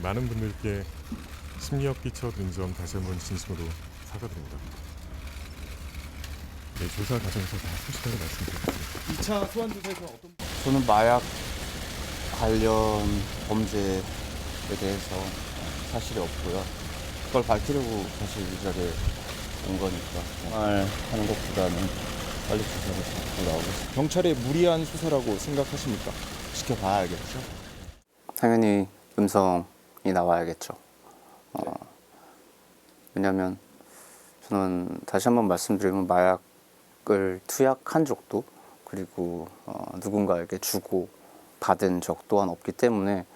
많은 분들께 심리적 끼쳐드린 점 다시 한번 진심으로 사과드립니다. 네, 조사 과정에서 다 솔직하게 말씀드리겠습니다. 2차 소환 조사에서 어떤 저는 마약 관련 범죄에 대해서 사실이 없고요. 그걸 밝히려고 사실 이 자리에 온 거니까 정말 하는 것보다는 빨리 조사를 받고 나오겠습니다. 경찰의 무리한 수사라고 생각하십니까? 지켜봐야겠죠. 당연히 음성이 나와야겠죠. 왜냐하면 저는 다시 한번 말씀드리면 마약을 투약한 적도 그리고 누군가에게 주고 받은 적 또한 없기 때문에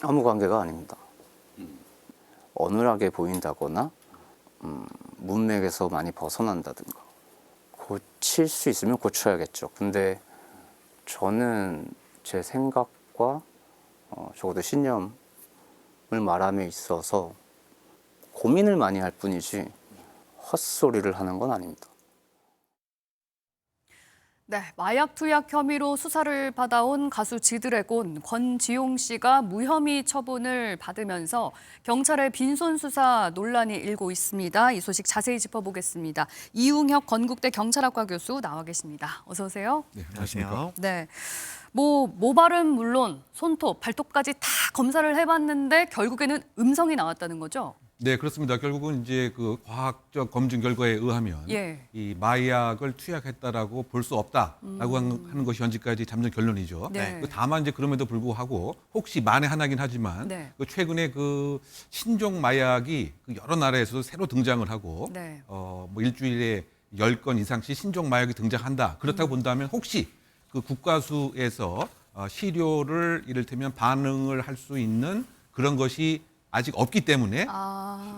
아무 관계가 아닙니다. 어눌하게 보인다거나 문맥에서 많이 벗어난다든가 고칠 수 있으면 고쳐야겠죠. 근데 저는 제 생각과 적어도 신념을 말함에 있어서 고민을 많이 할 뿐이지 헛소리를 하는 건 아닙니다. 네, 마약 투약 혐의로 수사를 받아온 가수 지드래곤 권지용 씨가 무혐의 처분을 받으면서 경찰의 빈손 수사 논란이 일고 있습니다. 이 소식 자세히 짚어보겠습니다. 이웅혁 건국대 경찰학과 교수 나와 계십니다. 어서 오세요. 네, 안녕하십니까. 네, 모발은 물론 손톱, 발톱까지 다 검사를 해봤는데 결국에는 음성이 나왔다는 거죠? 네, 그렇습니다. 결국은 이제 그 과학적 검증 결과에 의하면 예. 이 마약을 투약했다라고 볼 수 없다라고 하는 것이 현재까지 잠정 결론이죠. 네. 다만 이제 그럼에도 불구하고 혹시 만에 하나긴 하지만 네. 그 최근에 그 신종 마약이 그 여러 나라에서도 새로 등장을 하고 네. 뭐 일주일에 10건 이상씩 신종 마약이 등장한다. 그렇다고 본다면 혹시 그 국가수에서 시료를 이를테면 반응을 할 수 있는 그런 것이 아직 없기 때문에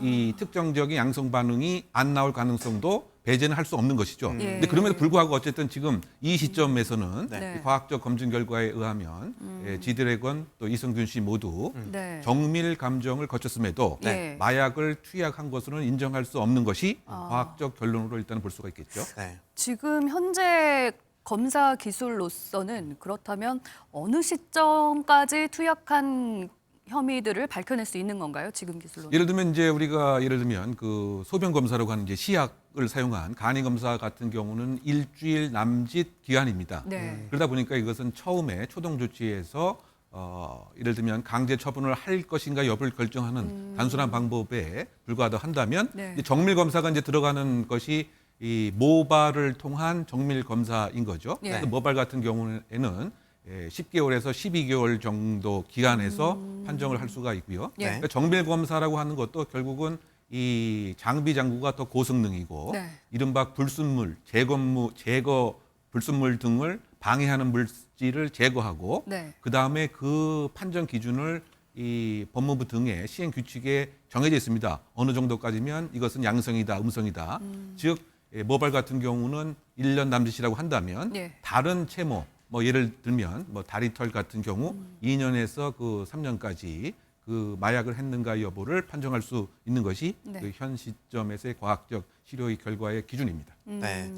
이 특정적인 양성 반응이 안 나올 가능성도 배제는 할 수 없는 것이죠. 근데 그럼에도 불구하고 어쨌든 지금 이 시점에서는 네. 이 과학적 검증 결과에 의하면 지드래곤 또 이성균 씨 모두 네. 정밀 감정을 거쳤음에도 네. 마약을 투약한 것으로는 인정할 수 없는 것이 과학적 결론으로 일단 볼 수가 있겠죠. 네. 지금 현재 검사 기술로서는 그렇다면 어느 시점까지 투약한 혐의들을 밝혀낼 수 있는 건가요? 지금 기술로는? 예를 들면 이제 우리가 그 소변 검사라고 하는 이제 시약을 사용한 간이 검사 같은 경우는 일주일 남짓 기한입니다. 네. 그러다 보니까 이것은 처음에 초동 조치에서 예를 들면 강제 처분을 할 것인가 여부를 결정하는 단순한 방법에 불과하다 한다면 네. 이제 정밀 검사가 이제 들어가는 것이 이 모발을 통한 정밀 검사인 거죠. 네. 그래서 모발 같은 경우에는 10개월에서 12개월 정도 기간에서 판정을 할 수가 있고요. 예. 그러니까 정밀 검사라고 하는 것도 결국은 이 장비 장구가 더 고성능이고 네. 이른바 불순물, 제거 불순물 등을 방해하는 물질을 제거하고 네. 그다음에 그 판정 기준을 이 법무부 등의 시행 규칙에 정해져 있습니다. 어느 정도까지면 이것은 양성이다, 음성이다. 즉 모발 같은 경우는 1년 남짓이라고 한다면 예. 다른 채모 뭐 예를 들면 뭐 다리털 같은 경우 2년에서 그 3년까지 그 마약을 했는가 여부를 판정할 수 있는 것이 네. 그 현 시점에서의 과학적 실효의 결과의 기준입니다. 네.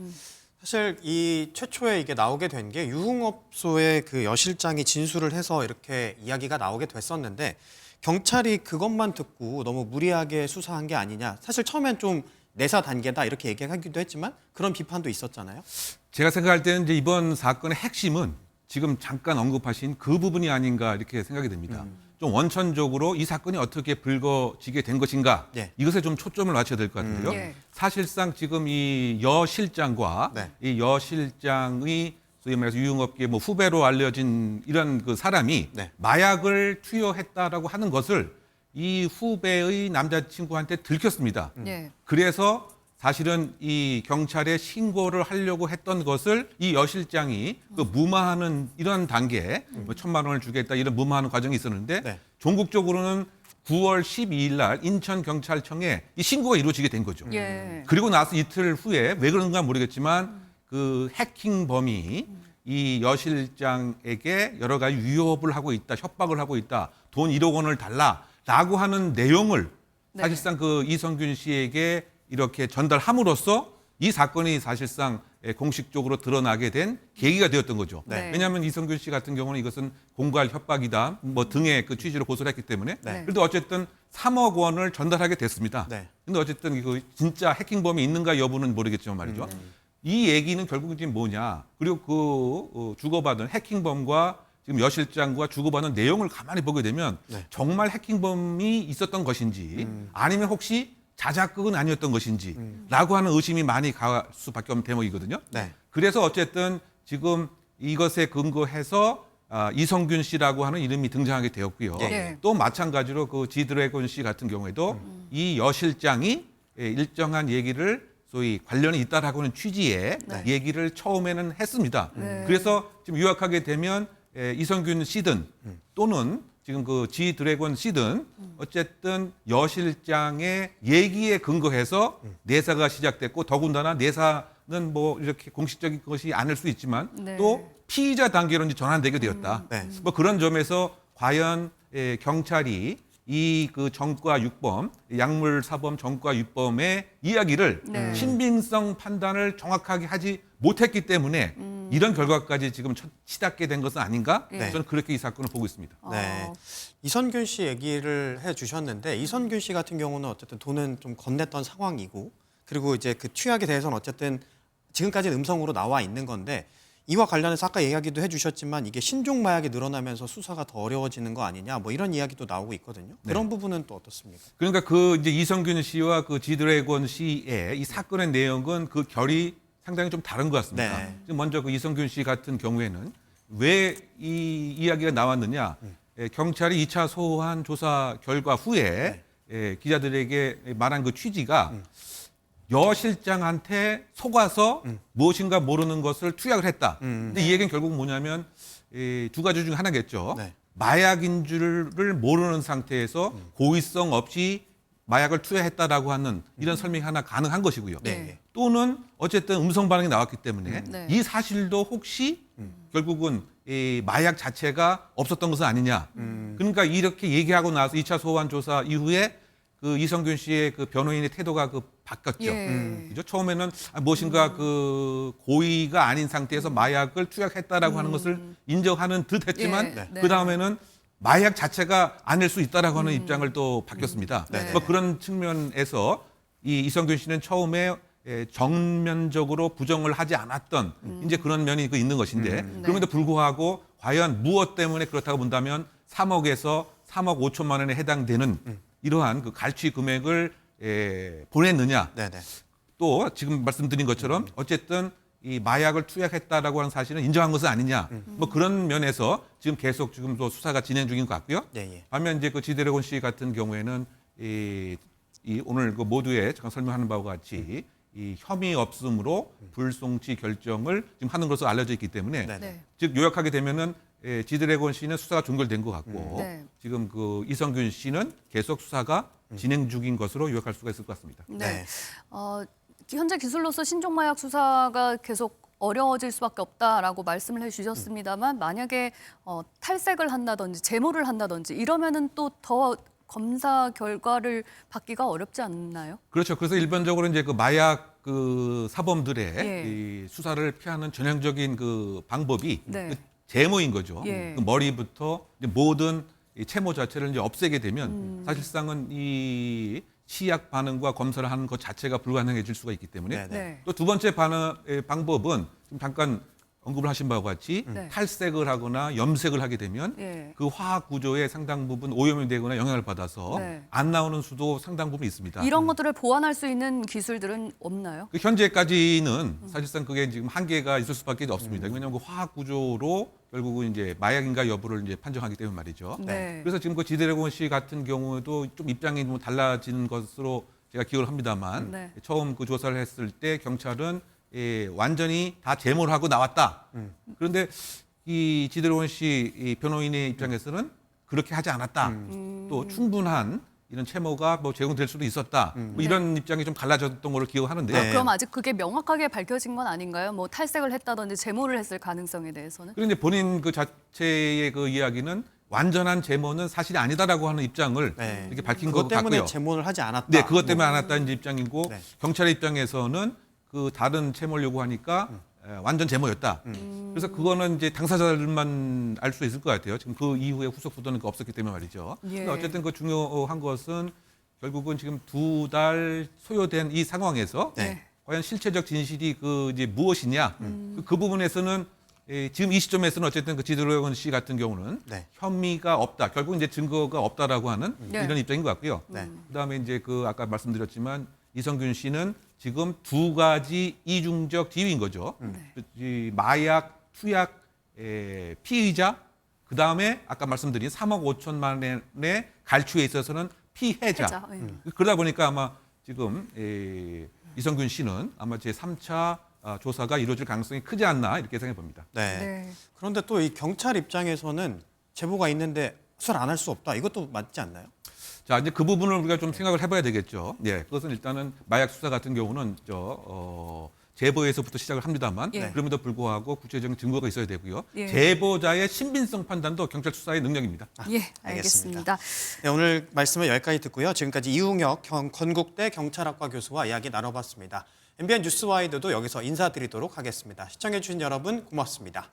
사실 이 최초에 이게 나오게 된 게 유흥업소의 그 여실장이 진술을 해서 이렇게 이야기가 나오게 됐었는데 경찰이 그것만 듣고 너무 무리하게 수사한 게 아니냐. 사실 처음엔 좀 내사 단계다 이렇게 얘기하기도 했지만 그런 비판도 있었잖아요. 제가 생각할 때는 이제 이번 사건의 핵심은 지금 잠깐 언급하신 그 부분이 아닌가 이렇게 생각이 됩니다. 좀 원천적으로 이 사건이 어떻게 불거지게 된 것인가 예. 이것에 좀 초점을 맞춰야 될 것 같은데요. 예. 사실상 지금 이 여 실장과 네. 이 여 실장의 소위 말해서 유흥업계 뭐 후배로 알려진 이런 그 사람이 네. 마약을 투여했다라고 하는 것을 이 후배의 남자친구한테 들켰습니다. 예. 그래서 사실은 이 경찰에 신고를 하려고 했던 것을 이 여 실장이 그 무마하는 이런 단계, 뭐 1,000만 원을 주겠다 이런 무마하는 과정이 있었는데 네. 종국적으로는 9월 12일 날 인천경찰청에 이 신고가 이루어지게 된 거죠. 예. 그리고 나서 이틀 후에 왜 그런가 모르겠지만 그 해킹범이 이 여 실장에게 여러 가지 위협을 하고 있다, 협박을 하고 있다, 돈 1억 원을 달라라고 하는 내용을 네. 사실상 그 이성균 씨에게 이렇게 전달함으로써 이 사건이 사실상 공식적으로 드러나게 된 계기가 되었던 거죠. 네. 왜냐하면 이성균 씨 같은 경우는 이것은 공갈 협박이다 뭐 등의 그 취지로 고소를 했기 때문에 네. 그래도 어쨌든 3억 원을 전달하게 됐습니다. 네. 근데 어쨌든 이거 진짜 해킹범이 있는가 여부는 모르겠지만 말이죠. 이 얘기는 결국 지금 뭐냐. 그리고 주고받은 해킹범과 지금 여 실장과 주고받은 내용을 가만히 보게 되면 네. 정말 해킹범이 있었던 것인지 아니면 혹시 자작극은 아니었던 것인지 라고 하는 의심이 많이 갈 수밖에 없는 대목이거든요. 네. 그래서 어쨌든 지금 이것에 근거해서 이성균 씨라고 하는 이름이 등장하게 되었고요. 예. 또 마찬가지로 그 지드래곤 씨 같은 경우에도 이 여 실장이 일정한 얘기를 소위 관련이 있다라고 하는 취지의 네. 얘기를 처음에는 했습니다. 네. 그래서 지금 요약하게 되면 이성균 씨든 또는 지금 그 지드래곤 씨든 어쨌든 여 실장의 얘기에 근거해서 내사가 시작됐고 더군다나 내사는 뭐 이렇게 공식적인 것이 아닐 수 있지만 네. 또 피의자 단계로 이제 전환되게 되었다. 네. 뭐 그런 점에서 과연 경찰이 이 그 정과 육범, 약물 사범 정과 육범의 이야기를 네. 신빙성 판단을 정확하게 하지 못했기 때문에 이런 결과까지 지금 치닫게 된 것은 아닌가? 네. 저는 그렇게 이 사건을 보고 있습니다. 네. 이선균 씨 얘기를 해주셨는데 이선균 씨 같은 경우는 어쨌든 돈은 좀 건넸던 상황이고 그리고 이제 그 투약에 대해서는 어쨌든 지금까지는 음성으로 나와 있는 건데 이와 관련해서 아까 이야기도 해주셨지만 이게 신종 마약이 늘어나면서 수사가 더 어려워지는 거 아니냐 뭐 이런 이야기도 나오고 있거든요. 그런 부분은 또 어떻습니까? 그러니까 그 이제 이성균 씨와 그 지드래곤 씨의 이 사건의 내용은 그 결이 상당히 좀 다른 것 같습니다. 네. 지금 먼저 그 이성균 씨 같은 경우에는 왜 이 이야기가 나왔느냐? 경찰이 2차 소환 조사 결과 후에 기자들에게 말한 그 취지가 여 실장한테 속아서 무엇인가 모르는 것을 투약을 했다. 근데 이 얘기는 결국 뭐냐면 두 가지 중 하나겠죠. 네. 마약인 줄을 모르는 상태에서 고의성 없이 마약을 투여했다라고 하는 이런 설명이 하나 가능한 것이고요. 네. 또는 어쨌든 음성 반응이 나왔기 때문에 네. 이 사실도 혹시 결국은 이 마약 자체가 없었던 것은 아니냐. 그러니까 이렇게 얘기하고 나서 2차 소환 조사 이후에 그 이성균 씨의 그 변호인의 태도가 그 바뀌었죠. 예. 그죠? 처음에는 무엇인가 그 고의가 아닌 상태에서 마약을 투약했다라고 하는 것을 인정하는 듯 했지만 예. 네. 그 다음에는 마약 자체가 아닐 수 있다라고 하는 입장을 또 바뀌었습니다. 네. 뭐 그런 측면에서 이 이성균 씨는 처음에 정면적으로 부정을 하지 않았던 이제 그런 면이 그 있는 것인데 그럼에도 불구하고 과연 무엇 때문에 그렇다고 본다면 3억에서 3억 5천만 원에 해당되는 이러한 그 갈취 금액을 보냈느냐. 네네. 또 지금 말씀드린 것처럼 어쨌든 이 마약을 투약했다라고 하는 사실은 인정한 것은 아니냐. 뭐 그런 면에서 지금 계속 지금도 수사가 진행 중인 것 같고요. 예. 반면 이제 그 지드래곤 씨 같은 경우에는 이 오늘 그 모두에 잠깐 설명하는 바와 같이 이 혐의 없음으로 불송치 결정을 지금 하는 것으로 알려져 있기 때문에 네. 네. 즉 요약하게 되면은 지드래곤 씨는 수사가 종결된 것 같고 네. 지금 그 이성균 씨는 계속 수사가 진행 중인 것으로 요약할 수가 있을 것 같습니다. 네. 현재 기술로서 신종마약 수사가 계속 어려워질 수밖에 없다라고 말씀을 해주셨습니다만 만약에 탈색을 한다든지 제모를 한다든지 이러면은 또 더 검사 결과를 받기가 어렵지 않나요? 그렇죠. 그래서 일반적으로 이제 그 마약 그 사범들의 예. 이 수사를 피하는 전형적인 그 방법이 네. 그 제모인 거죠. 예. 그 머리부터 이제 모든 이 채모 자체를 이제 없애게 되면 사실상은 이 치약 반응과 검사를 하는 것 자체가 불가능해질 수가 있기 때문에 네. 네. 또 두 번째 방법은 지금 잠깐 언급을 하신 바와 같이 네. 탈색을 하거나 염색을 하게 되면 예. 그 화학 구조에 상당 부분 오염이 되거나 영향을 받아서 네. 안 나오는 수도 상당 부분 있습니다. 이런 것들을 보완할 수 있는 기술들은 없나요? 그 현재까지는 사실상 그게 지금 한계가 있을 수밖에 없습니다. 왜냐하면 그 화학 구조로 결국은 이제 마약인가 여부를 이제 판정하기 때문에 말이죠. 네. 그래서 지금 그 지드래곤 씨 같은 경우도 좀 입장이 좀 달라지는 것으로 제가 기억을 합니다만 네. 처음 그 조사를 했을 때 경찰은 완전히 다 제모를 하고 나왔다. 그런데 이 지드래곤 씨 이 변호인의 입장에서는 그렇게 하지 않았다. 또 충분한 이런 채모가 뭐 제공될 수도 있었다. 뭐 이런 입장이 좀 갈라졌던 걸로 기억하는데요. 네. 그럼 아직 그게 명확하게 밝혀진 건 아닌가요? 뭐 탈색을 했다든지 제모를 했을 가능성에 대해서는? 그런데 본인 그 자체의 그 이야기는 완전한 제모는 사실이 아니다라고 하는 입장을 네. 이렇게 밝힌 그것 것 때문에 같고요. 제모를 하지 않았다. 네, 그것 때문에 안 왔다는 입장이고 네. 경찰의 입장에서는 그 다른 채무를 요구하니까 완전 제모였다. 그래서 그거는 이제 당사자들만 알 수 있을 것 같아요. 지금 그 이후에 후속 보도는 없었기 때문에 말이죠. 예. 근데 어쨌든 그 중요한 것은 결국은 지금 2달 소요된 이 상황에서 네. 과연 실체적 진실이 그 이제 무엇이냐 그 부분에서는 지금 이 시점에서는 어쨌든 그 지드래곤 씨 같은 경우는 네. 혐의가 없다. 결국 이제 증거가 없다라고 하는 네. 이런 입장인 것 같고요. 네. 그다음에 이제 그 아까 말씀드렸지만 이성균 씨는 지금 두 가지 이중적 지위인 거죠. 이 마약 투약 피의자, 그 다음에 아까 말씀드린 3억 5천만 원의 갈취에 있어서는 피해자. 해자, 예. 그러다 보니까 아마 지금 이성균 씨는 아마 제 3차 조사가 이루어질 가능성이 크지 않나 이렇게 생각해 봅니다. 네. 네. 그런데 또 이 경찰 입장에서는 제보가 있는데 수사를 안 할 수 없다. 이것도 맞지 않나요? 자, 이제 그 부분을 우리가 좀 생각을 해봐야 되겠죠. 예, 그것은 일단은 마약 수사 같은 경우는 제보에서부터 시작을 합니다만 예. 그럼에도 불구하고 구체적인 증거가 있어야 되고요. 예. 제보자의 신빙성 판단도 경찰 수사의 능력입니다. 예, 알겠습니다. 네, 오늘 말씀은 여기까지 듣고요. 지금까지 이웅혁 건국대 경찰학과 교수와 이야기 나눠봤습니다. MBN 뉴스와이드도 여기서 인사드리도록 하겠습니다. 시청해주신 여러분 고맙습니다.